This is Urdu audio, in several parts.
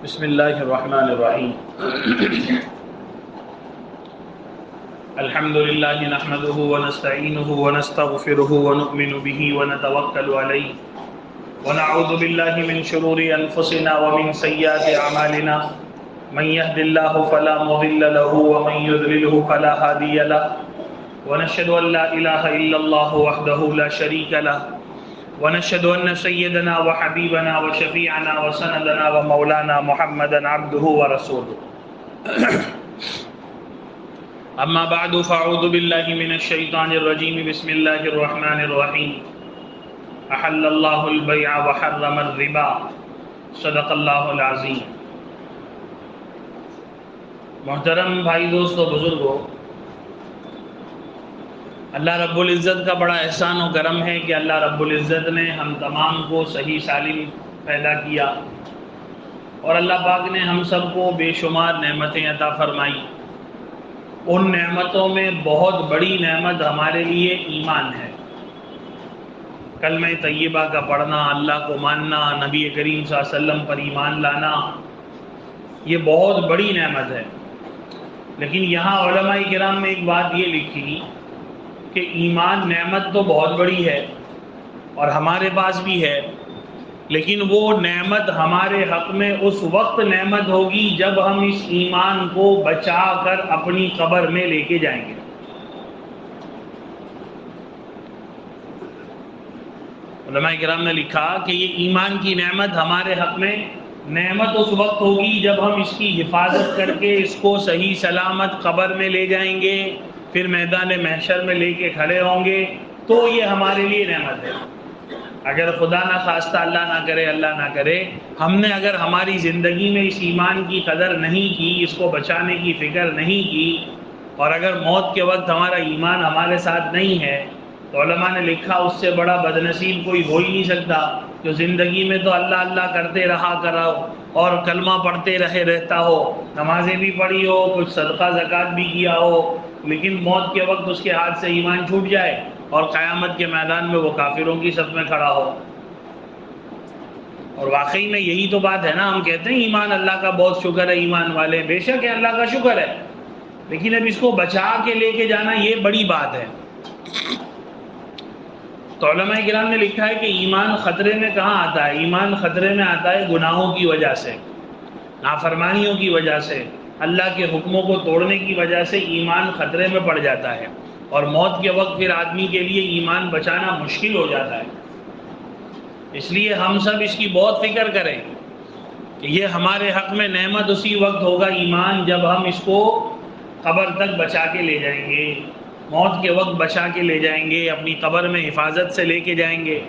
بسم اللہ الرحمن الرحیم الحمد للہ نحمده ونستعینه ونستغفره ونؤمن به ونتوکل علیہ ونعوذ باللہ من شرور انفسنا ومن سیئات اعمالنا من يهد الله فلا مضل له ومن يضلل فلا هادي له ونشهد ان لا اله الا الله وحده لا شريك له ونشهد أن سيدنا وحبيبنا وشفيعنا وسندنا ومولانا محمدا عبده ورسوله أما بعد فأعوذ بالله من الشيطان الرجيم بسم الله الرحمن الرحيم أحل الله البيع وحرم الربا صدق الله العظيم. محترم بھائی دوستو بزرگو، اللہ رب العزت کا بڑا احسان و کرم ہے کہ اللہ رب العزت نے ہم تمام کو صحیح سالم پیدا کیا اور اللہ پاک نے ہم سب کو بے شمار نعمتیں عطا فرمائی. ان نعمتوں میں بہت بڑی نعمت ہمارے لیے ایمان ہے. کلمہ طیبہ کا پڑھنا، اللہ کو ماننا، نبی کریم صلی اللہ علیہ وسلم پر ایمان لانا، یہ بہت بڑی نعمت ہے. لیکن یہاں علماء کرام نے ایک بات یہ لکھی کہ ایمان نعمت تو بہت بڑی ہے اور ہمارے پاس بھی ہے، لیکن وہ نعمت ہمارے حق میں اس وقت نعمت ہوگی جب ہم اس ایمان کو بچا کر اپنی قبر میں لے کے جائیں گے. علماء کرام نے لکھا کہ یہ ایمان کی نعمت ہمارے حق میں نعمت اس وقت ہوگی جب ہم اس کی حفاظت کر کے اس کو صحیح سلامت قبر میں لے جائیں گے، پھر میدان محشر میں لے کے کھڑے ہوں گے، تو یہ ہمارے لیے نعمت ہے. اگر خدا نہ خواستہ اللہ نہ کرے ہم نے اگر ہماری زندگی میں اس ایمان کی قدر نہیں کی، اس کو بچانے کی فکر نہیں کی، اور اگر موت کے وقت ہمارا ایمان ہمارے ساتھ نہیں ہے، تو علماء نے لکھا اس سے بڑا بدنصیب کوئی ہو ہی نہیں سکتا جو زندگی میں تو اللہ اللہ کرتے رہا کرو اور کلمہ پڑھتے رہتا ہو، نمازیں بھی پڑھی ہو، کچھ صدقہ زکوٰۃ بھی کیا ہو، لیکن موت کے وقت اس کے ہاتھ سے ایمان چھوٹ جائے اور قیامت کے میدان میں وہ کافروں کی صف میں کھڑا ہو. اور واقعی میں یہی تو بات ہے نا. ہم کہتے ہیں ایمان اللہ کا بہت شکر ہے، ایمان والے، بے شک ہے اللہ کا شکر ہے، لیکن اب اس کو بچا کے لے کے جانا یہ بڑی بات ہے. تو علماء کرام نے لکھا ہے کہ ایمان خطرے میں کہاں آتا ہے؟ ایمان خطرے میں آتا ہے گناہوں کی وجہ سے، نافرمانیوں کی وجہ سے، اللہ کے حکموں کو توڑنے کی وجہ سے ایمان خطرے میں پڑ جاتا ہے، اور موت کے وقت پھر آدمی کے لیے ایمان بچانا مشکل ہو جاتا ہے. اس لیے ہم سب اس کی بہت فکر کریں کہ یہ ہمارے حق میں نعمت اسی وقت ہوگا ایمان جب ہم اس کو قبر تک بچا کے لے جائیں گے، موت کے وقت بچا کے لے جائیں گے، اپنی قبر میں حفاظت سے لے کے جائیں گے.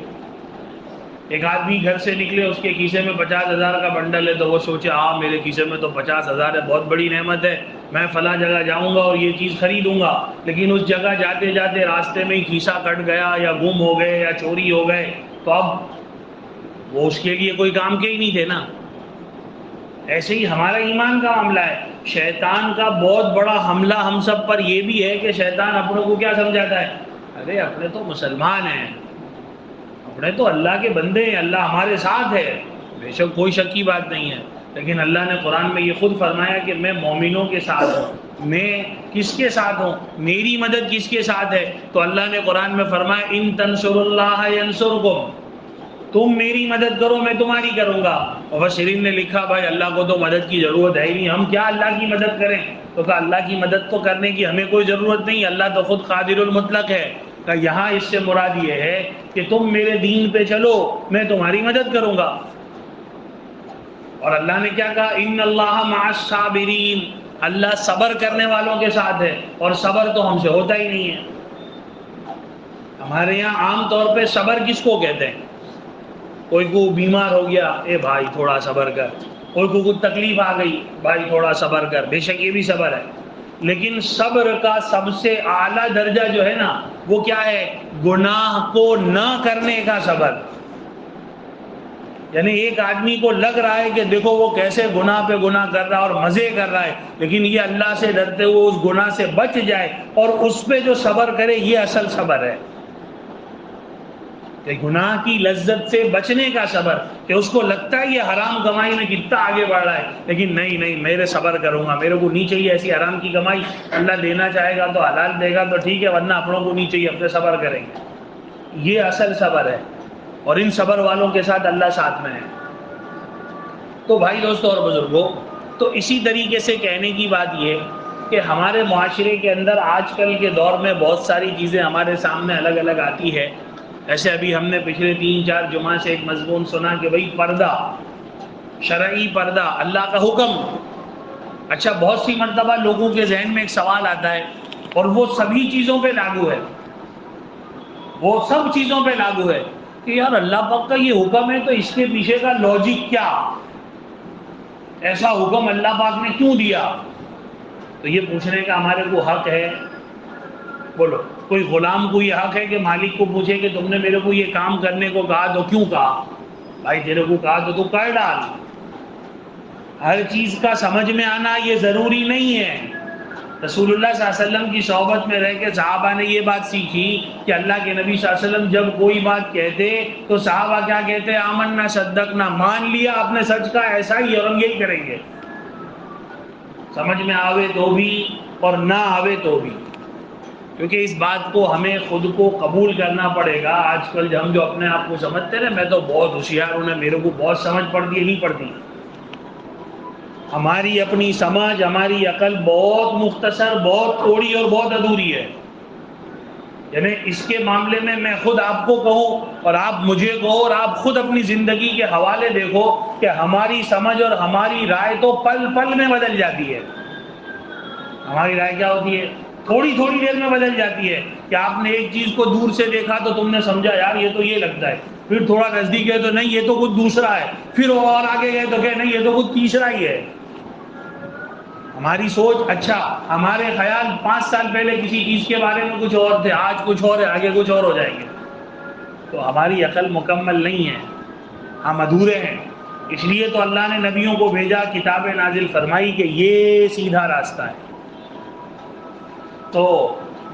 ایک آدمی گھر سے نکلے، اس کے کیسے میں 50,000 کا بنڈل ہے، تو وہ سوچے میرے کیسے میں تو 50,000 ہے، بہت بڑی نعمت ہے، میں فلاں جگہ جاؤں گا اور یہ چیز خریدوں گا. لیکن اس جگہ جاتے جاتے راستے میں ہی کھیسا کٹ گیا یا گم ہو گئے یا چوری ہو گئے، تو اب وہ اس کے لیے کوئی کام کے ہی نہیں تھے نا. ایسے ہی ہمارا ایمان کا معاملہ ہے. شیطان کا بہت بڑا حملہ ہم سب پر یہ بھی ہے کہ شیطان اپنوں کو کیا سمجھاتا ہے؟ ارے اپنے تو مسلمان ہیں، اپنے تو اللہ کے بندے ہیں، اللہ ہمارے ساتھ ہے. بے شک کوئی شک کی بات نہیں ہے، لیکن اللہ نے قرآن میں یہ خود فرمایا کہ میں مومنوں کے ساتھ ہوں. میں کس کے ساتھ ہوں؟ میری مدد کس کے ساتھ ہے؟ تو اللہ نے قرآن میں فرمایا ان تنصروا اللہ ینصرکم، تم میری مدد کرو میں تمہاری کروں گا. اور مفسرین نے لکھا بھائی اللہ کو تو مدد کی ضرورت ہے ہی نہیں، ہم کیا اللہ کی مدد کریں؟ تو کہا اللہ کی مدد تو کرنے کی ہمیں کوئی ضرورت نہیں، اللہ تو خود قادر المطلق ہے. کہ یہاں اس سے مراد یہ ہے کہ تم میرے دین پہ چلو میں تمہاری مدد کروں گا. اور اللہ نے کیا کہا؟ ان اللہ مع الصابرین، اللہ صبر کرنے والوں کے ساتھ ہے، اور صبر تو ہم سے ہوتا ہی نہیں ہے. ہمارے یہاں عام طور پہ صبر کس کو کہتے ہیں؟ کوئی کو بیمار ہو گیا، اے بھائی تھوڑا صبر کر، کوئی کو کچھ تکلیف آ گئی، بھائی تھوڑا صبر کر. بے شک یہ بھی صبر ہے، لیکن صبر کا سب سے اعلیٰ درجہ جو ہے نا وہ کیا ہے؟ گناہ کو نہ کرنے کا صبر. یعنی ایک آدمی کو لگ رہا ہے کہ دیکھو وہ کیسے گناہ پہ گناہ کر رہا ہے اور مزے کر رہا ہے، لیکن یہ اللہ سے ڈرتے ہوئے اس گناہ سے بچ جائے اور اس پہ جو صبر کرے، یہ اصل صبر ہے. کہ گناہ کی لذت سے بچنے کا صبر، کہ اس کو لگتا ہے یہ حرام کمائی میں کتنا آگے بڑھ رہا ہے، لیکن نہیں میرے صبر کروں گا، میرے کو نہیں چاہیے ایسی حرام کی کمائی، اللہ دینا چاہے گا تو حلال دے گا تو ٹھیک ہے، ورنہ اپنوں کو نہیں چاہیے، اپنے صبر کریں گے۔ یہ اصل صبر ہے، اور ان صبر والوں کے ساتھ اللہ ساتھ میں ہے۔ تو بھائی دوستو اور بزرگوں، تو اسی طریقے سے کہنے کی بات یہ کہ ہمارے معاشرے کے اندر آج کل کے دور میں بہت ساری چیزیں ہمارے سامنے الگ الگ آتی ہے۔ ایسے ابھی ہم نے پچھلے 3-4 جمعہ سے ایک مضمون سنا کہ بھئی پردہ، شرعی پردہ، اللہ کا حکم۔ اچھا، بہت سی مرتبہ لوگوں کے ذہن میں ایک سوال آتا ہے، اور وہ سبھی چیزوں پہ لاگو ہے، وہ سب چیزوں پہ لاگو ہے کہ یار اللہ پاک کا یہ حکم ہے تو اس کے پیچھے کا لاجک کیا، ایسا حکم اللہ پاک نے کیوں دیا؟ تو یہ پوچھنے کا ہمارے کو حق ہے؟ بولو، کوئی غلام کو یہ حق ہے کہ مالک کو پوچھے کہ تم نے میرے کو یہ کام کرنے کو کہا تو کیوں کہا؟ بھائی تیرے کو کہا تو کر ڈال۔ ہر چیز کا سمجھ میں آنا یہ ضروری نہیں ہے۔ رسول اللہ صلی اللہ علیہ وسلم کی صحبت میں رہ کے صحابہ نے یہ بات سیکھی کہ اللہ کے نبی صلی اللہ علیہ وسلم جب کوئی بات کہتے تو صحابہ کیا کہتے؟ آمنا صدقنا، مان لیا آپ نے سچ کا، ایسا ہی اور ہم یہی کریں گے، سمجھ میں آوے تو بھی اور نہ آوے تو بھی، کیونکہ اس بات کو ہمیں خود کو قبول کرنا پڑے گا۔ آج کل ہم جو اپنے آپ کو سمجھتے ہیں میں تو بہت ہوشیار ہوں، میرے کو بہت سمجھ پڑتی ہے، نہیں پڑتی۔ ہماری اپنی سمجھ، ہماری عقل بہت مختصر، بہت تھوڑی اور بہت ادھوری ہے۔ یعنی اس کے معاملے میں میں خود آپ کو کہوں اور آپ مجھے کہو اور آپ خود اپنی زندگی کے حوالے دیکھو کہ ہماری سمجھ اور ہماری رائے تو پل پل میں بدل جاتی ہے۔ ہماری رائے کیا ہوتی ہے؟ تھوڑی تھوڑی دیر میں بدل جاتی ہے کہ آپ نے ایک چیز کو دور سے دیکھا تو تم نے سمجھا یار یہ تو یہ لگتا ہے، پھر تھوڑا نزدیک گئے تو نہیں یہ تو کچھ دوسرا ہے، پھر اور آگے گئے تو کہ نہیں یہ تو کچھ تیسرا ہی ہے۔ ہماری سوچ، اچھا ہمارے خیال 5 سال پہلے کسی چیز کے بارے میں کچھ اور تھے، آج کچھ اور ہے، آگے کچھ اور ہو جائیں گے۔ تو ہماری عقل مکمل نہیں ہے، ہم ادھورے ہیں۔ اس لیے تو اللہ نے نبیوں کو بھیجا، کتابیں نازل فرمائی کہ یہ سیدھا راستہ ہے۔ تو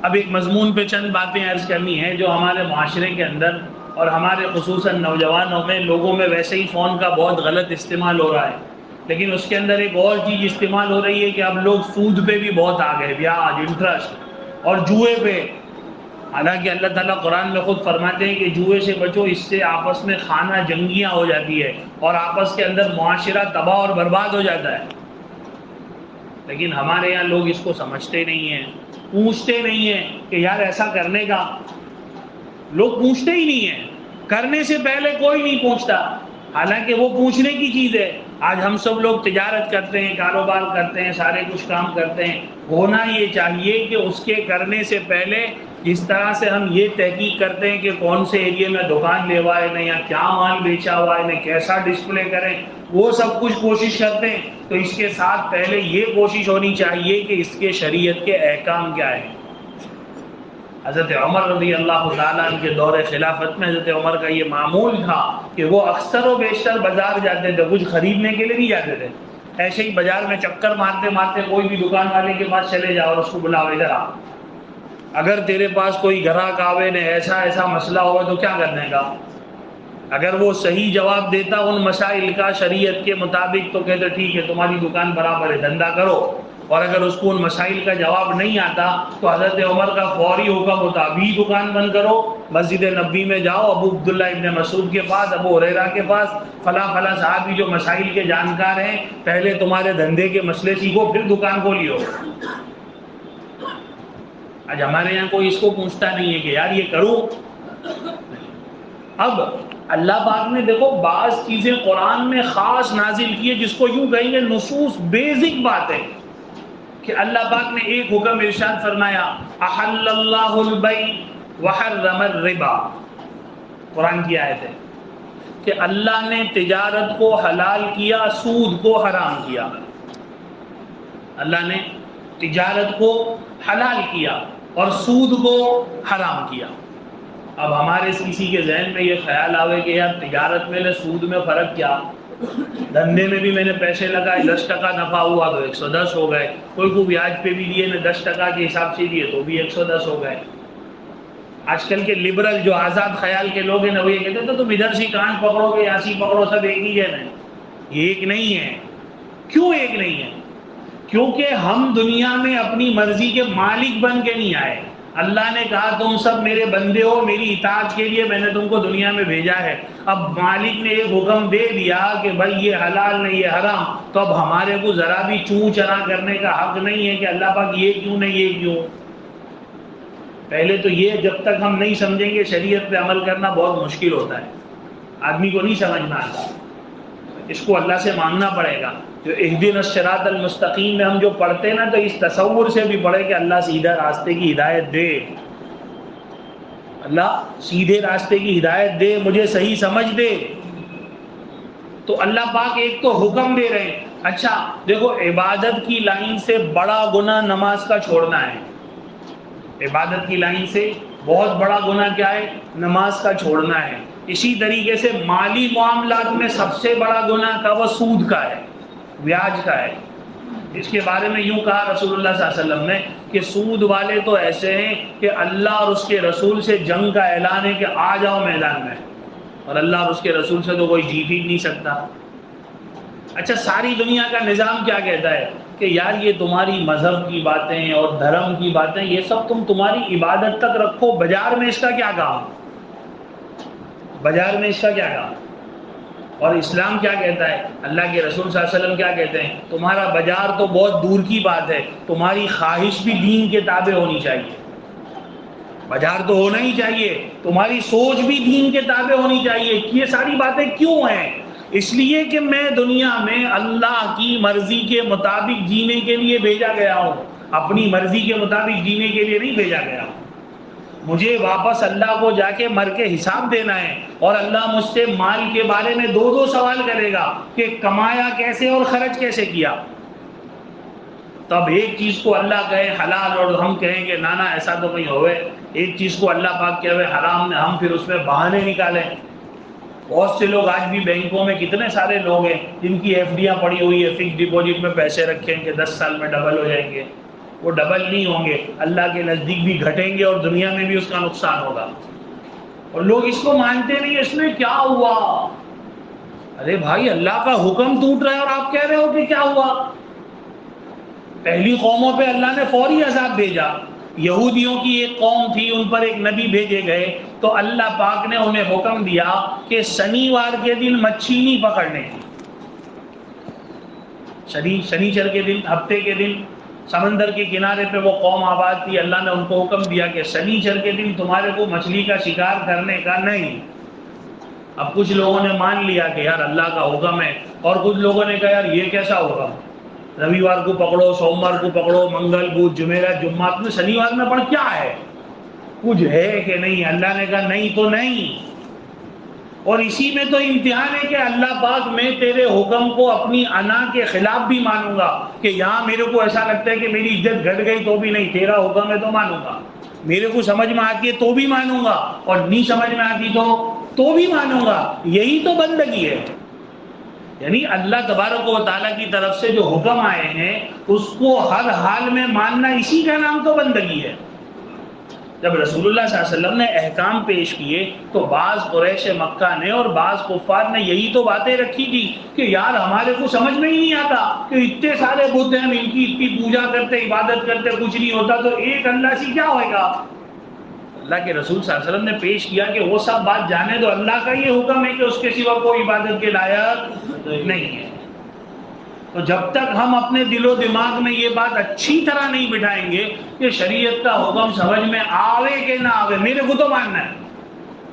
اب ایک مضمون پہ چند باتیں عرض کرنی ہیں جو ہمارے معاشرے کے اندر اور ہمارے خصوصاً نوجوانوں میں، لوگوں میں ویسے ہی فون کا بہت غلط استعمال ہو رہا ہے، لیکن اس کے اندر ایک اور چیز استعمال ہو رہی ہے کہ اب لوگ سود پہ بھی بہت آ گئے، بیاج، انٹرسٹ اور جوئے پہ۔ حالانکہ اللہ تعالیٰ قرآن میں خود فرماتے ہیں کہ جوئے سے بچو، اس سے آپس میں خانہ جنگیاں ہو جاتی ہے اور آپس کے اندر معاشرہ تباہ اور برباد ہو جاتا ہے۔ لیکن ہمارے یہاں لوگ اس کو سمجھتے نہیں ہیں، پوچھتے نہیں ہیں کہ یار ایسا کرنے کا، لوگ پوچھتے ہی نہیں ہیں، کرنے سے پہلے کوئی نہیں پوچھتا، حالانکہ وہ پوچھنے کی چیز ہے۔ آج ہم سب لوگ تجارت کرتے ہیں، کاروبار کرتے ہیں، سارے کچھ کام کرتے ہیں، ہونا یہ چاہیے کہ اس کے کرنے سے پہلے جس طرح سے ہم یہ تحقیق کرتے ہیں کہ کون سے ایریے میں دکان لیوا ہے، یا کیا مال بیچا ہوا ہے، کیسا ڈسپلے کریں، وہ سب کچھ کوشش کرتے ہیں، تو اس کے ساتھ پہلے یہ کوشش ہونی چاہیے کہ اس کے شریعت کے احکام کیا ہیں۔ حضرت عمر رضی اللہ تعالیٰ عنہ کے دور خلافت میں حضرت عمر کا یہ معمول تھا کہ وہ اکثر و بیشتر بازار جاتے تھے، کچھ خریدنے کے لیے نہیں جاتے تھے، ایسے ہی بازار میں چکر مارتے مارتے کوئی بھی دکان والے کے پاس چلے جاؤ اور اس کو بلاؤ ادھر آ، اگر تیرے پاس کوئی گراہک آوے نے ایسا مسئلہ ہو تو کیا کرنے کا؟ اگر وہ صحیح جواب دیتا ان مسائل کا شریعت کے مطابق تو کہتے ٹھیک ہے تمہاری دکان برابر ہے، دھندا کرو، اور اگر اس کو ان مسائل کا جواب نہیں آتا تو حضرت عمر کا فوری حکم ہوتا ابھی دکان بند کرو، مسجد نبوی میں جاؤ، ابو عبداللہ ابن مسعود کے پاس، ابو ہریرہ کے پاس، فلاں فلاں صحابی جو مسائل کے جانکار ہیں، پہلے تمہارے دھندے کے مسئلے سیکھو پھر دکان کھولیو۔ آج ہمارے یہاں کوئی اس کو پوچھتا نہیں ہے کہ یار یہ کروں۔ اب اللہ پاک نے دیکھو بعض چیزیں قرآن میں خاص نازل کی ہے جس کو یوں کہیں گے نصوص، بیزک بات ہے کہ اللہ پاک نے ایک حکم ارشاد فرمایا، احل اللہ البیع وحرم الربا، قرآن کی آیت ہے کہ اللہ نے تجارت کو حلال کیا، سود کو حرام کیا۔ اللہ نے تجارت کو حلال کیا اور سود کو حرام کیا۔ اب ہمارے کسی کے ذہن میں یہ خیال آوے کہ یار تجارت میں سود میں فرق کیا، دھندے میں بھی میں نے پیسے لگائے 10% نفع ہوا تو 110 ہو گئے، کوئی کو بیاج پہ بھی دیے نے 10% کے حساب سے دیے تو بھی 110 ہو گئے۔ آج کل کے لبرل جو آزاد خیال کے لوگ ہیں نا، وہ یہ کہتے ہیں تو تم ادھر سے کان پکڑو گے یہاں سے پکڑو، سب ایک ہی ہے نا. یہ ایک نہیں ہے. کیوں ایک نہیں ہے؟ کیونکہ ہم دنیا میں اپنی مرضی کے مالک بن کے نہیں آئے. اللہ نے کہا تم سب میرے بندے ہو، میری اطاعت کے لیے میں نے تم کو دنیا میں بھیجا ہے. اب مالک نے ایک حکم دے دیا کہ بھائی یہ حلال نہیں یہ حرام، تو اب ہمارے کو ذرا بھی چوں چرا کرنے کا حق نہیں ہے کہ اللہ پاک یہ کیوں نہیں یہ کیوں. پہلے تو یہ جب تک ہم نہیں سمجھیں گے شریعت پہ عمل کرنا بہت مشکل ہوتا ہے، آدمی کو نہیں سمجھ میں آتا. اس کو اللہ سے مانگنا پڑے گا. جو اہدنا الصراط المستقیم میں ہم جو پڑھتے ہیں نا، تو اس تصور سے بھی پڑھے کہ اللہ سیدھا راستے کی ہدایت دے، اللہ سیدھے راستے کی ہدایت دے، مجھے صحیح سمجھ دے. تو اللہ پاک ایک تو حکم دے رہے ہیں. اچھا دیکھو، عبادت کی لائن سے بڑا گناہ نماز کا چھوڑنا ہے. عبادت کی لائن سے بہت بڑا گناہ کیا ہے؟ نماز کا چھوڑنا ہے. اسی طریقے سے مالی معاملات میں سب سے بڑا گناہ کا وہ سود کا ہے، بیاج کا ہے. اس کے بارے میں یوں کہا رسول اللہ صلی اللہ علیہ وسلم نے کہ سود والے تو ایسے ہیں کہ اللہ اور اس کے رسول سے جنگ کا اعلان ہے کہ آ جاؤ میدان میں، اور اللہ اور اس کے رسول سے تو کوئی جیت ہی نہیں سکتا. اچھا ساری دنیا کا نظام کیا کہتا ہے کہ یار یہ تمہاری مذہب کی باتیں اور دھرم کی باتیں یہ سب تم تمہاری عبادت تک رکھو، بازار میں اس کا کیا کام، بازار میں اس کا کیا کام. اور اسلام کیا کہتا ہے، اللہ کے رسول صلی اللہ علیہ وسلم کیا کہتے ہیں، تمہارا بازار تو بہت دور کی بات ہے، تمہاری خواہش بھی دین کے تابع ہونی چاہیے. بازار تو ہونا ہی چاہیے، تمہاری سوچ بھی دین کے تابع ہونی چاہیے. یہ ساری باتیں کیوں ہیں؟ اس لیے کہ میں دنیا میں اللہ کی مرضی کے مطابق جینے کے لیے بھیجا گیا ہوں، اپنی مرضی کے مطابق جینے کے لیے نہیں بھیجا گیا ہوں. مجھے واپس اللہ کو جا کے مر کے حساب دینا ہے، اور اللہ مجھ سے مال کے بارے میں دو سوال کرے گا کہ کمایا کیسے اور خرچ کیسے کیا. تب ایک چیز کو اللہ کہے حلال اور ہم کہیں کہ نانا ایسا تو نہیں ہوئے، ایک چیز کو اللہ پاک کہے حرام نے ہم پھر اس میں بہانے نکالیں. بہت سے لوگ آج بھی بینکوں میں کتنے سارے لوگ ہیں جن کی ایف ڈیاں پڑی ہوئی ہے، فکس ڈپوزٹ میں پیسے رکھیں کہ 10 سال میں ڈبل ہو جائیں گے. وہ ڈبل نہیں ہوں گے، اللہ کے نزدیک بھی گھٹیں گے اور دنیا میں بھی اس کا نقصان ہوگا. اور لوگ اس کو مانتے نہیں، اس میں کیا ہوا؟ ارے بھائی اللہ کا حکم ٹوٹ رہا ہے اور آپ کہہ رہے ہو کہ کیا ہوا؟ پہلی قوموں پہ اللہ نے فوری عذاب بھیجا. یہودیوں کی ایک قوم تھی، ان پر ایک نبی بھیجے گئے، تو اللہ پاک نے انہیں حکم دیا کہ شنیوار کے دن مچھی نہیں پکڑنے کی. شنیچر کے دن، ہفتے کے دن سمندر کے کنارے پہ وہ قوم آباد تھی. اللہ نے ان کو حکم دیا کہ شنیچر کے دن تمہارے کو مچھلی کا شکار کرنے کا نہیں. اب کچھ لوگوں نے مان لیا کہ یار اللہ کا حکم ہے، اور کچھ لوگوں نے کہا یار یہ کیسا حکم، رویوار کو پکڑو، سوموار کو پکڑو، منگل بدھ جمعرات جمعات میں، شنیوار میں پڑھ کیا ہے، کچھ ہے کہ نہیں؟ اللہ نے کہا نہیں تو نہیں. اور اسی میں تو امتحان ہے کہ اللہ پاک میں تیرے حکم کو اپنی انا کے خلاف بھی مانوں گا، کہ یہاں میرے کو ایسا لگتا ہے کہ میری عزت گھٹ گئی تو بھی نہیں، تیرا حکم ہے تو مانوں گا. میرے کو سمجھ میں آتی ہے تو بھی مانوں گا، اور نہیں سمجھ میں آتی تو بھی مانوں گا. یہی تو بندگی ہے. یعنی اللہ تبارک و تعالیٰ کی طرف سے جو حکم آئے ہیں اس کو ہر حال میں ماننا، اسی کا نام تو بندگی ہے. جب رسول اللہ صلی اللہ علیہ وسلم نے احکام پیش کیے تو بعض قریش مکہ نے اور بعض کفار نے یہی تو باتیں رکھی تھی کہ یار ہمارے کو سمجھ میں ہی نہیں آتا کہ اتنے سارے بت ہیں، ان کی اتنی پوجا کرتے عبادت کرتے کچھ نہیں ہوتا، تو ایک اللہ سے کیا ہوئے گا؟ اللہ کے رسول صلی اللہ علیہ وسلم نے پیش کیا کہ وہ سب بات جانے دو، اللہ کا یہ حکم ہے کہ اس کے سوا کوئی عبادت کے لائق نہیں ہے. تو جب تک ہم اپنے دل و دماغ میں یہ بات اچھی طرح نہیں بٹھائیں گے کہ شریعت کا حکم سمجھ میں آوے کہ نہ آوے، میرے کو تو ماننا ہے.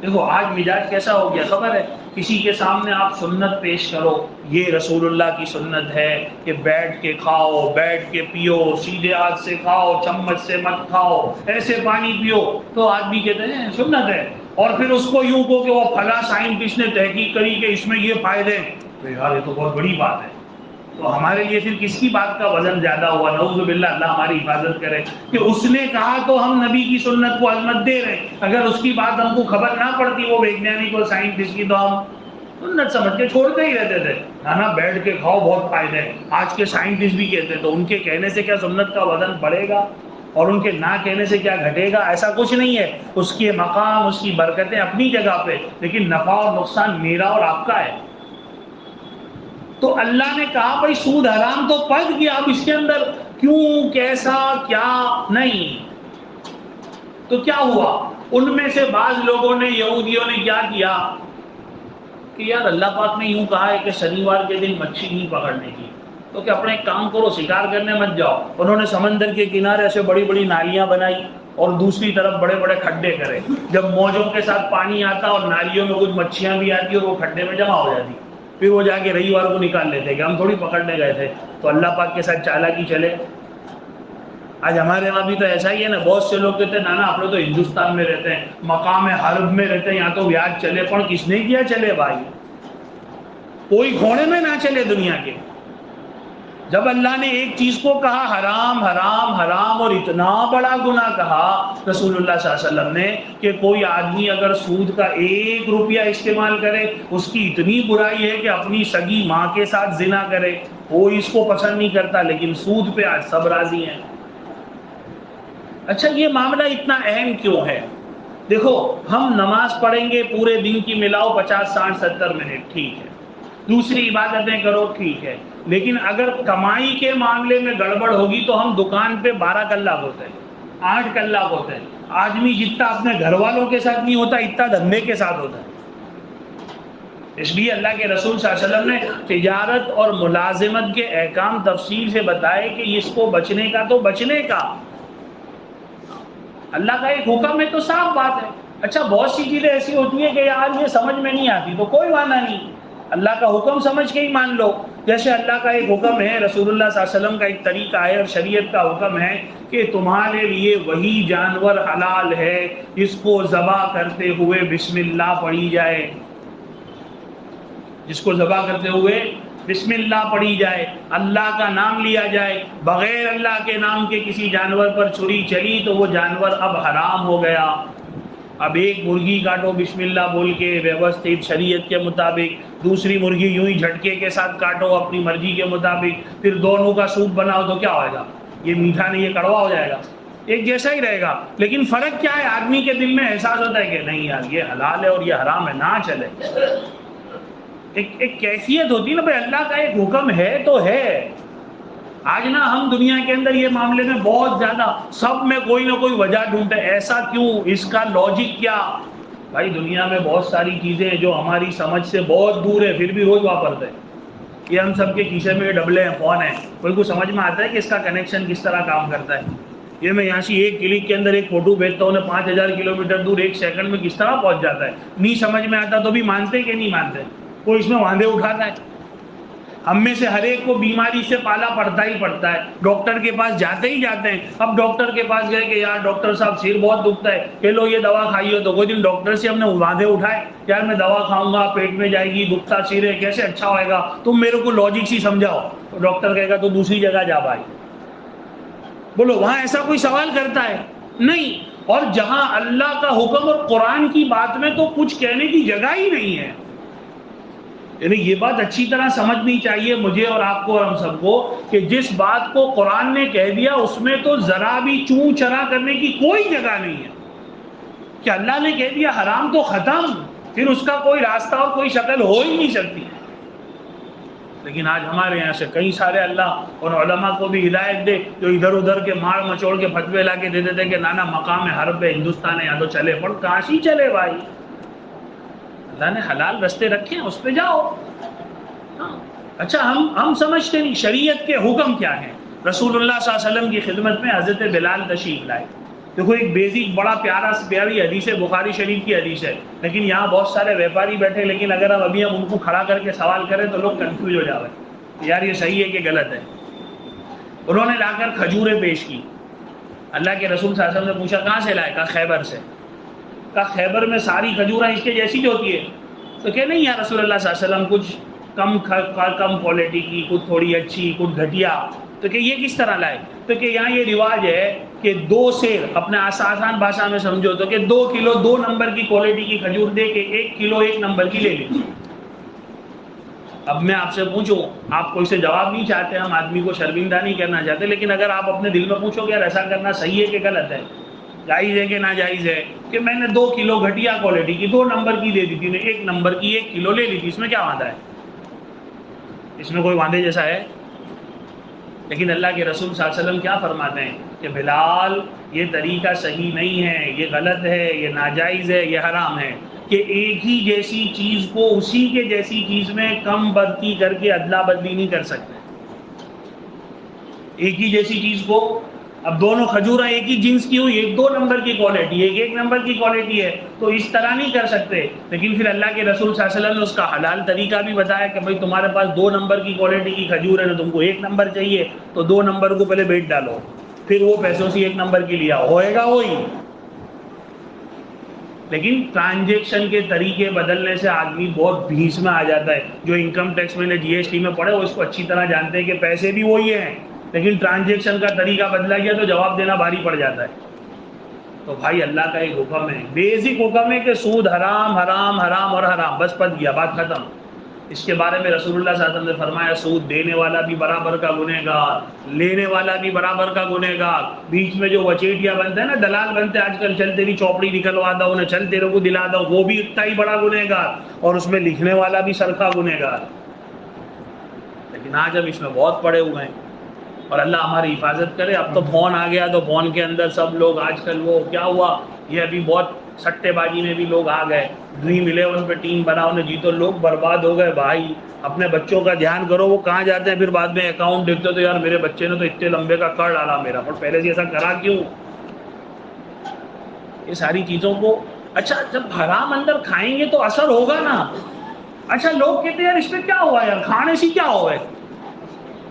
دیکھو آج مزاج کیسا ہو گیا خبر ہے، کسی کے سامنے آپ سنت پیش کرو، یہ رسول اللہ کی سنت ہے کہ بیٹھ کے کھاؤ، بیٹھ کے پیو، سیدھے ہاتھ سے کھاؤ، چمچ سے مت کھاؤ، ایسے پانی پیو، تو آدمی کہتے ہیں سنت ہے. اور پھر اس کو یوں کو کہ وہ فلاں سائنٹسٹ نے تحقیق کری کہ اس میں یہ فائدے ہیں، تو یار یہ تو بہت بڑی بات ہے. تو ہمارے لیے پھر کس کی بات کا وزن زیادہ ہوا؟ نعوذ باللہ، اللہ ہماری حفاظت کرے کہ اس نے کہا تو ہم نبی کی سنت کو عظمت دے رہے ہیں، اگر اس کی بات ہم کو خبر نہ پڑتی وہ ویگیانک اور سائنٹسٹ کی، تو ہم سنت سمجھ کے چھوڑتے ہی رہتے تھے. نا بیٹھ کے کھاؤ بہت فائدے ہیں، آج کے سائنٹسٹ بھی کہتے ہیں، تو ان کے کہنے سے کیا سنت کا وزن بڑھے گا؟ اور ان کے نہ کہنے سے کیا گھٹے گا؟ ایسا کچھ نہیں ہے. اس کے مقام، اس کی برکتیں اپنی جگہ پہ، لیکن نفع اور نقصان میرا اور آپ کا ہے. تو اللہ نے کہا بھائی سود حرام تو پڑھ گیا، اب اس کے اندر کیوں، کیسا، کیا نہیں. تو کیا ہوا؟ ان میں سے بعض لوگوں نے، یہودیوں نے کیا کیا کہ یار اللہ پاک نے یوں کہا ہے کہ شنیوار کے دن مچھلی نہیں پکڑنے کی، تو کہ اپنے ایک کام کرو، شکار کرنے مت جاؤ. انہوں نے سمندر کے کنارے ایسے بڑی بڑی نالیاں بنائی اور دوسری طرف بڑے بڑے کھڈے کرے. جب موجوں کے ساتھ پانی آتا اور نالیوں میں کچھ مچھلیاں بھی آتی اور وہ کھڈے میں جمع ہو جاتی، پھر وہ جا کے رئیوار کو نکال لیتے کہ ہم تھوڑی پکڑنے گئے تھے. تو اللہ پاک کے ساتھ چالاکی چلے. آج ہمارے وہاں بھی تو ایسا ہی ہے نا. بہت سے لوگ کہتے ہیں نا آپ لوگ تو ہندوستان میں رہتے ہیں، مقام حرب میں رہتے ہیں، یہاں تو بیاج چلے. پر کس نے کیا چلے بھائی؟ کوئی گھوڑے میں نہ چلے دنیا کے. جب اللہ نے ایک چیز کو کہا حرام حرام حرام اور اتنا بڑا گناہ کہا رسول اللہ صلی اللہ علیہ وسلم نے کہ کوئی آدمی اگر سود کا 1 روپیہ استعمال کرے اس کی اتنی برائی ہے کہ اپنی سگی ماں کے ساتھ زنا کرے. کوئی اس کو پسند نہیں کرتا، لیکن سود پہ آج سب راضی ہیں. اچھا یہ معاملہ اتنا اہم کیوں ہے؟ دیکھو ہم نماز پڑھیں گے پورے دن کی ملاؤ 50 60 70 منٹ، ٹھیک ہے. دوسری عبادتیں کرو، ٹھیک ہے. لیکن اگر کمائی کے معاملے میں گڑبڑ ہوگی تو ہم دکان پہ 12 کلاک ہوتے ہیں، 8 کلاک ہوتے ہیں. آدمی جتنا اپنے گھر والوں کے ساتھ نہیں ہوتا اتنا دھندے کے ساتھ ہوتا ہے. اس لیے اللہ کے رسول صلی اللہ علیہ وسلم نے تجارت اور ملازمت کے احکام تفصیل سے بتائے کہ اس کو بچنے کا تو بچنے کا. اللہ کا ایک حکم ہے تو صاف بات ہے. اچھا بہت سی چیزیں ایسی ہوتی ہیں کہ یار یہ سمجھ میں نہیں آتی، تو کوئی معنی نہیں، اللہ کا حکم سمجھ کے ہی مان لو. جیسے اللہ کا ایک حکم ہے، رسول اللہ صلی اللہ علیہ وسلم کا ایک طریقہ ہے اور شریعت کا حکم ہے کہ تمہارے لیے وہی جانور حلال ہے جس کو ذبح کرتے ہوئے بسم اللہ پڑھی جائے. جس کو ذبح کرتے ہوئے بسم اللہ پڑھی جائے، اللہ کا نام لیا جائے. بغیر اللہ کے نام کے کسی جانور پر چھری چلی تو وہ جانور اب حرام ہو گیا. اب ایک مرغی کاٹو بسم اللہ بول کے ویوستھت شریعت کے مطابق، دوسری مرغی یوں ہی جھٹکے کے ساتھ کاٹو اپنی مرضی کے مطابق، پھر دونوں کا سوپ بناؤ تو کیا ہوئے گا؟ یہ میٹھا نہیں، یہ کڑوا ہو جائے گا. ایک جیسا ہی رہے گا. لیکن فرق کیا ہے؟ آدمی کے دل میں احساس ہوتا ہے کہ نہیں یار یہ حلال ہے اور یہ حرام ہے، نہ چلے. ایک کیفیت ہوتی ہے نا بھائی، اللہ کا ایک حکم ہے تو ہے. آج نا ہم دنیا کے اندر یہ معاملے میں بہت زیادہ سب میں کوئی نہ کوئی وجہ ڈھونڈتے ہیں، ایسا کیوں، اس کا لاجک کیا. بھائی دنیا میں بہت ساری چیزیں ہیں جو ہماری سمجھ سے بہت دور ہے، پھر بھی روز واپرتے ہیں. یہ ہم سب کے کیسے میں ڈبلے ہیں، فون ہیں، کوئی کو سمجھ میں آتا ہے کہ اس کا کنیکشن کس طرح کام کرتا ہے. یہ میں یہاں سے ایک کلک کے اندر ایک فوٹو بھیجتا ہوں، 5000 کلومیٹر دور 1 سیکنڈ میں کس طرح پہنچ جاتا ہے. نہیں سمجھ میں آتا تو بھی مانتے کہ نہیں مانتے؟ کوئی اس میں واندے اٹھاتا ہے. ہم میں سے ہر ایک کو بیماری سے پالا پڑتا ہی پڑتا ہے، ڈاکٹر کے پاس جاتے ہی جاتے ہیں. اب ڈاکٹر کے پاس گئے کہ یار ڈاکٹر صاحب سر بہت دکھتا ہے، کہ لو یہ دوا کھائیے. تو کوئی دن ڈاکٹر سے ہم نے واندے اٹھائے یار میں دوا کھاؤں گا پیٹ میں جائے گی، دکھتا سر ہے کیسے اچھا ہوئے گا، تم میرے کو لاجک سی سمجھاؤ. تو ڈاکٹر کہے گا تو دوسری جگہ جا بھائی. بولو وہاں ایسا کوئی سوال کرتا ہے؟ نہیں. اور جہاں اللہ کا حکم اور قرآن کی بات میں تو کچھ کہنے کی جگہ ہی نہیں ہے. یعنی یہ بات اچھی طرح سمجھنی چاہیے مجھے اور آپ کو اور ہم سب کو کہ جس بات کو قرآن نے کہہ دیا اس میں تو ذرا بھی چوں چرا کرنے کی کوئی جگہ نہیں ہے. کہ اللہ نے کہہ دیا حرام تو ختم، پھر اس کا کوئی راستہ اور کوئی شکل ہو ہی نہیں سکتی. لیکن آج ہمارے یہاں سے کئی سارے اللہ اور علماء کو بھی ہدایت دے جو ادھر ادھر کے مار مچوڑ کے فتوے لا کے دے دیتے کہ نانا مقام حرب ہے ہندوستان ہے، یہاں تو چلے. پر کاشی چلے بھائی، اللہ نے حلال رستے رکھے ہیں، اس پہ جاؤ. اچھا ہم سمجھتے نہیں شریعت کے حکم کیا ہیں. رسول اللہ صلی اللہ علیہ وسلم کی خدمت میں حضرت بلال تشریف لائے. دیکھو ایک بیسک بڑا پیاری حدیث ہے، بخاری شریف کی حدیث ہے. لیکن یہاں بہت سارے ویپاری بیٹھے، لیکن اگر ہم ان کو کھڑا کر کے سوال کریں تو لوگ کنفیوز ہو جاوے یار یہ صحیح ہے کہ غلط ہے. انہوں نے لا کر کھجوریں پیش کی. اللہ کے رسول صلی اللہ علیہ وسلم نے پوچھا کہاں سے لائے؟ کہا خیبر سے. کہا خیبر میں ساری کھجوریں اس کے جیسی جو ہوتی ہے؟ تو کہ نہیں یا رسول اللہ صلی اللہ علیہ وسلم کچھ کم کوالٹی کی، کچھ تھوڑی اچھی، کچھ گھٹیا. تو کہ یہ کس طرح لائے؟ تو کہ یہاں یہ رواج ہے کہ 2 سیر، اپنے آسان بھاشا میں سمجھو تو کہ 2 کلو 2 نمبر کی کوالٹی کی کھجور دے کے 1 کلو 1 نمبر کی لے لی. اب میں آپ سے پوچھوں، آپ کوئی سے جواب نہیں چاہتے، ہم آدمی کو شرمندہ نہیں کرنا چاہتے، لیکن اگر آپ اپنے دل میں پوچھو کہ یار ایسا کرنا صحیح ہے کہ غلط ہے، جائز ہے کہ ناجائز ہے، کہ میں نے 2 کلو گھٹیا کوالٹی کی 2 نمبر کی دے دی تھی، نے 1 نمبر کی 1 کلو لے لی تھی، اس میں کیا وعدہ ہے؟ اس میں کوئی وعدے جیسا ہے؟ لیکن اللہ کے رسول صلی اللہ علیہ وسلم کیا فرماتے ہیں کہ بلال یہ طریقہ صحیح نہیں ہے، یہ غلط ہے، یہ ناجائز ہے، یہ حرام ہے، کہ ایک ہی جیسی چیز کو اسی کے جیسی چیز میں کم بدتی کر کے ادلا بدلی نہیں کر سکتے۔ ایک ہی جیسی چیز کو، اب دونوں کھجوریں ایک ہی جنس کی ہوئی، ایک 2 نمبر کی کوالٹی ہے، ایک 1 نمبر کی کوالٹی ہے، تو اس طرح نہیں کر سکتے۔ لیکن پھر اللہ کے رسول صلی اللہ علیہ وسلم نے اس کا حلال طریقہ بھی بتایا کہ بھائی تمہارے پاس 2 نمبر کی کوالٹی کی کھجور ہے، تم کو 1 نمبر چاہیے تو 2 نمبر کو پہلے بیچ ڈالو، پھر وہ پیسوں سے 1 نمبر کی لیا، ہوئے گا وہی۔ لیکن ٹرانزیکشن کے طریقے بدلنے سے آدمی بہت بھیس میں آ جاتا ہے۔ جو انکم ٹیکس میں نے جی ایس ٹی میں پڑھے وہ اس کو اچھی طرح جانتے ہیں کہ پیسے بھی وہی ہیں، لیکن ٹرانزیکشن کا طریقہ بدلا گیا تو جواب دینا بھاری پڑ جاتا ہے۔ تو بھائی اللہ کا ایک حکم ہے، بیسک حکم ہے کہ سود حرام حرام حرام اور حرام، بس پت گیا، بات ختم۔ اس کے بارے میں رسول اللہ صلی اللہ علیہ وسلم نے فرمایا سود دینے والا بھی برابر کا گنہگار، لینے والا بھی برابر کا گنہگار، بیچ میں جو وچیٹیا بنتے ہیں نا، دلال بنتے ہیں آج کل، چل تیری چوپڑی نکلوا دو انہیں، چل تیرے کو دلا دو، وہ بھی اتنا ہی بڑا گنہگار، اور اس میں لکھنے والا بھی سرخا گنہگار۔ لیکن آج ہم اس میں بہت پڑے ہوئے ہیں، اور اللہ ہماری حفاظت کرے۔ اب تو فون آ گیا تو فون کے اندر سب لوگ آج کل، وہ کیا ہوا، یہ ابھی بہت سٹے بازی میں بھی لوگ آ گئے، ڈریم 11 پہ ٹیم بناؤ نے جیتو، لوگ برباد ہو گئے۔ بھائی اپنے بچوں کا دھیان کرو، وہ کہاں جاتے ہیں پھر بعد میں اکاؤنٹ دیکھتے تو یار میرے بچے نے تو اتنے لمبے کا کر ڈالا میرا، اور پہلے سے ایسا کرا کیوں؟ یہ ساری چیزوں کو، اچھا جب حرام اندر کھائیں گے تو اثر ہوگا نا۔ اچھا لوگ کہتے ہیں یار اس پہ کیا ہوا، یار کھانے سے کیا ہوا ہے،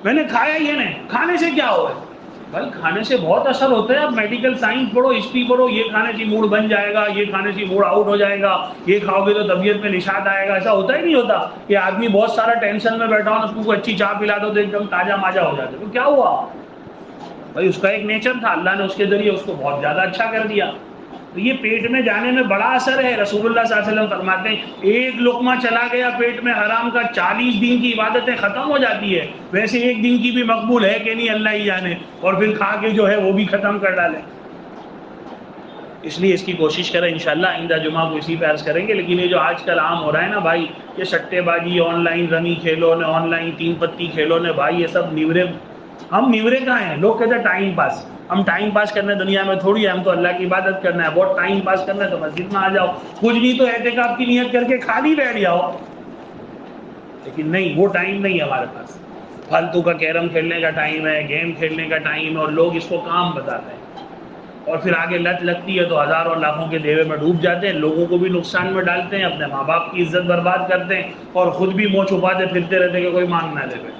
میں نے کھایا یہ نہیں، کھانے سے کیا ہوا ہے؟ بھائی کھانے سے بہت اثر ہوتا ہے، آپ میڈیکل سائنس پڑھو، ہسٹری پڑھو، یہ کھانے سے موڈ بن جائے گا، یہ کھانے سے موڈ آؤٹ ہو جائے گا، یہ کھاؤ گے تو طبیعت میں نشاط آئے گا، ایسا ہوتا ہی نہیں ہوتا کہ آدمی بہت سارا ٹینشن میں بیٹھا ہو، اس کو کوئی اچھی چائے پلا دو تو ایک دم تازہ ماجا ہو جاتا ہے، تو کیا ہوا؟ بھائی اس کا ایک نیچر تھا، اللہ نے اس کے ذریعے اس کو بہت زیادہ اچھا کر دیا۔ تو یہ پیٹ میں جانے میں بڑا اثر ہے۔ رسول اللہ صلی اللہ علیہ وسلم فرماتے ہیں ایک لقمہ چلا گیا پیٹ میں حرام کا، 40 دن کی عبادتیں ختم ہو جاتی ہے۔ ویسے ایک دن کی بھی مقبول ہے کہ نہیں اللہ ہی جانے، اور پھر کھا کے جو ہے وہ بھی ختم کر ڈالے۔ اس لیے اس کی کوشش کریں، انشاءاللہ آئندہ جمعہ کو اسی پہ عرض کریں گے۔ لیکن یہ جو آج کل عام ہو رہا ہے نا بھائی، یہ سٹے بازی، آن لائن رمی کھیلو نے، آن لائن 3 پتی کھیلو نے، بھائی یہ سب نیورے، ہم نیورے کہاں ہیں؟ لوگ کہتے ہیں ٹائم پاس، ہم ٹائم پاس کرنا دنیا میں تھوڑی ہے، ہم تو اللہ کی عبادت کرنا ہے۔ بہت ٹائم پاس کرنا ہے تو مسجد میں آ جاؤ، کچھ نہیں تو اعتکاف کی نیت کر کے خالی بیٹھ جاؤ۔ لیکن نہیں، وہ ٹائم نہیں ہے ہمارے پاس۔ فالتو کا کیرم کھیلنے کا ٹائم ہے، گیم کھیلنے کا ٹائم ہے، اور لوگ اس کو کام بتاتے ہیں، اور پھر آگے لت لگتی ہے تو ہزاروں لاکھوں کے دیوے میں ڈوب جاتے ہیں، لوگوں کو بھی نقصان میں ڈالتے ہیں، اپنے ماں باپ کی عزت برباد کرتے ہیں، اور خود بھی منہ چھپاتے پھرتے رہتے ہیں کہ کوئی مانگ نہ لے۔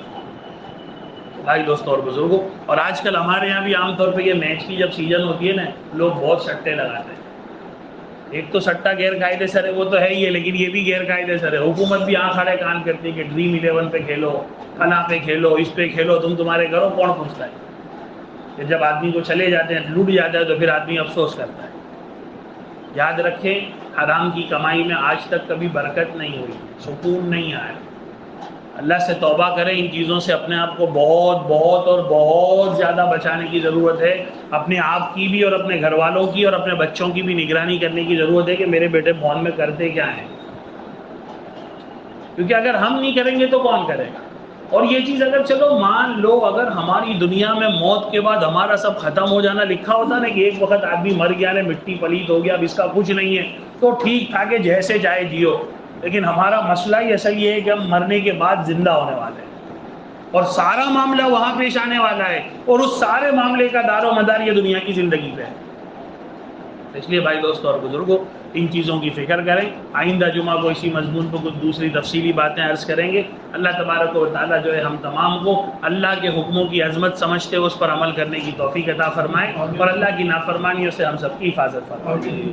بھائی دوستوں اور بزرگوں، اور آج کل ہمارے یہاں بھی عام طور پہ یہ میچ کی جب سیزن ہوتی ہے نا، لوگ بہت سٹے لگاتے ہیں۔ ایک تو سٹا غیر قاعدے سر ہے، وہ تو ہے ہی ہے، لیکن یہ بھی غیر قاعدے سر ہے۔ حکومت بھی آنکھ آڑے کان کرتی ہے کہ ڈریم 11 پہ کھیلو، فلاں پہ کھیلو، اس پہ کھیلو، تمہارے گھروں کون پوچھتا ہے؟ کہ جب آدمی کو چلے جاتے ہیں، لوٹ جاتا ہے، تو پھر آدمی افسوس کرتا ہے۔ یاد رکھیں حرام کی کمائی میں آج تک کبھی برکت نہیں ہوئی، سکون نہیں آیا۔ اللہ سے توبہ کریں، ان چیزوں سے اپنے آپ کو بہت بہت اور بہت زیادہ بچانے کی ضرورت ہے۔ اپنے آپ کی بھی اور اپنے گھر والوں کی اور اپنے بچوں کی بھی نگرانی کرنے کی ضرورت ہے کہ میرے بیٹے فون میں کرتے کیا ہیں، کیونکہ اگر ہم نہیں کریں گے تو کون کرے گا؟ اور یہ چیز اگر چلو مان لو اگر ہماری دنیا میں موت کے بعد ہمارا سب ختم ہو جانا لکھا ہوتا نا، کہ ایک وقت آدمی مر گیا نے، مٹی پلیت ہو گیا، اب اس کا کچھ نہیں ہے، تو ٹھیک تھا کہ جیسے چاہے جیو۔ لیکن ہمارا مسئلہ ہی اصل یہ ہے کہ ہم مرنے کے بعد زندہ ہونے والے ہیں، اور سارا معاملہ وہاں پیش آنے والا ہے، اور اس سارے معاملے کا دار و مدار یہ دنیا کی زندگی پہ ہے۔ اس لیے بھائی دوستوں اور بزرگوں، ان چیزوں کی فکر کریں۔ آئندہ جمعہ کو اسی مضمون پر کچھ دوسری تفصیلی باتیں عرض کریں گے۔ اللہ تبارک و تعالیٰ جو ہے ہم تمام کو اللہ کے حکموں کی عظمت سمجھتے ہوئے اس پر عمل کرنے کی توفیق عطا فرمائے، اور اللہ کی نافرمانیوں سے ہم سب کی حفاظت فرمائے۔